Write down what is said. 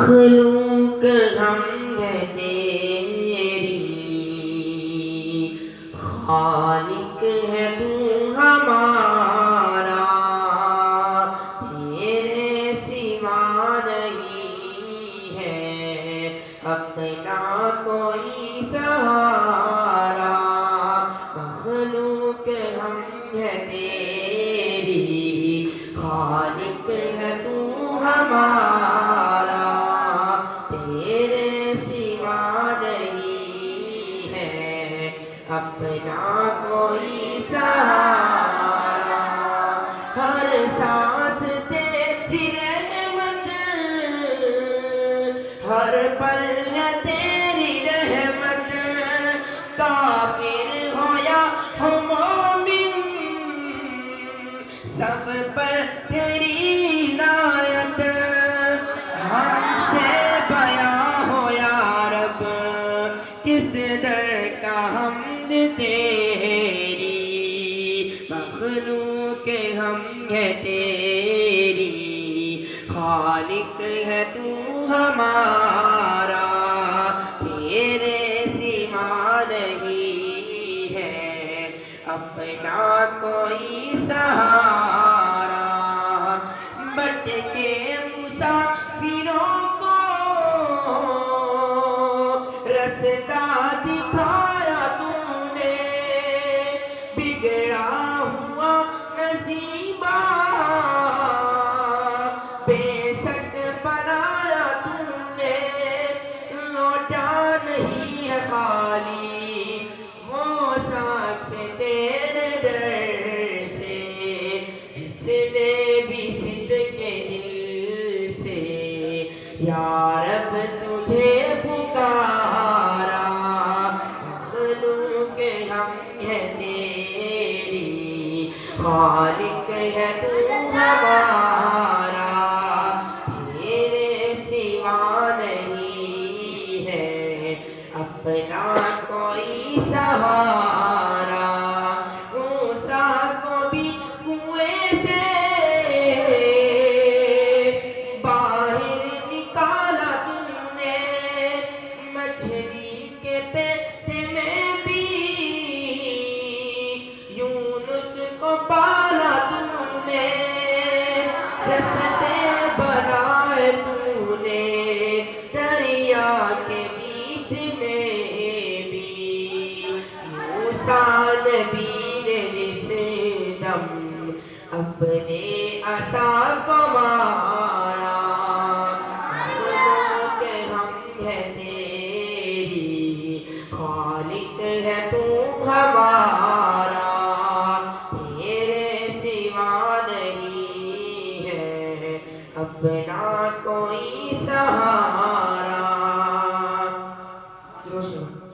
مخلوق ہم ہیں تیری، خالق ہے تو ہمارا، تیرے سوا نہیں ہے اپنا کوئی سہارا۔ مخلوق ہم ہیں تیری، خالق ہے تو ہمارا، تیرے سوا نہیں ہے اپنا کوئی سہارا۔ ہر سانس تیری رحمت، ہر پل تیری رحمت، کافر ہو یا ہو مومن سب پر تیری عنایت۔ ہم سے بیاں ہو یا رب کس در کا حمد تیری، مخلوق ہم ہیں تیری، خالق ہے تو ہمارا، تیرے سوا نہیں ہے اپنا کوئی سہارا۔ بٹ کے مسافروں کو رستہ دکھایا تو نے، بگڑا ہوا نصیبہ بے شک بنایا تو نے، لوٹا نہیں ہے خالی وہ شخص تیرے در سے، جس نے بھی صدق دل سے یا رب تجھے پکارا۔ مخلوق ہم ہیں تیری، خالق ہے تو ہمارا، تیرے سوا نہیں ہے اپنا کوئی سہارا۔ موسیٰ کو بھی کنویں سے باہر نکالا تو نے، مچھلی کے پیٹ میں بھی یونس کو پالا تو نے، رستے بنائے تو نے دریا کے بیچ میں بھی، موسیٰ نبی نے جس دم اپنے عصا کو مارا۔ مخلوق ہم ہیں تیری، خالق ہے تو ہمارا، تیرے سوا نہیں ہے اپنا کوئی سہارا۔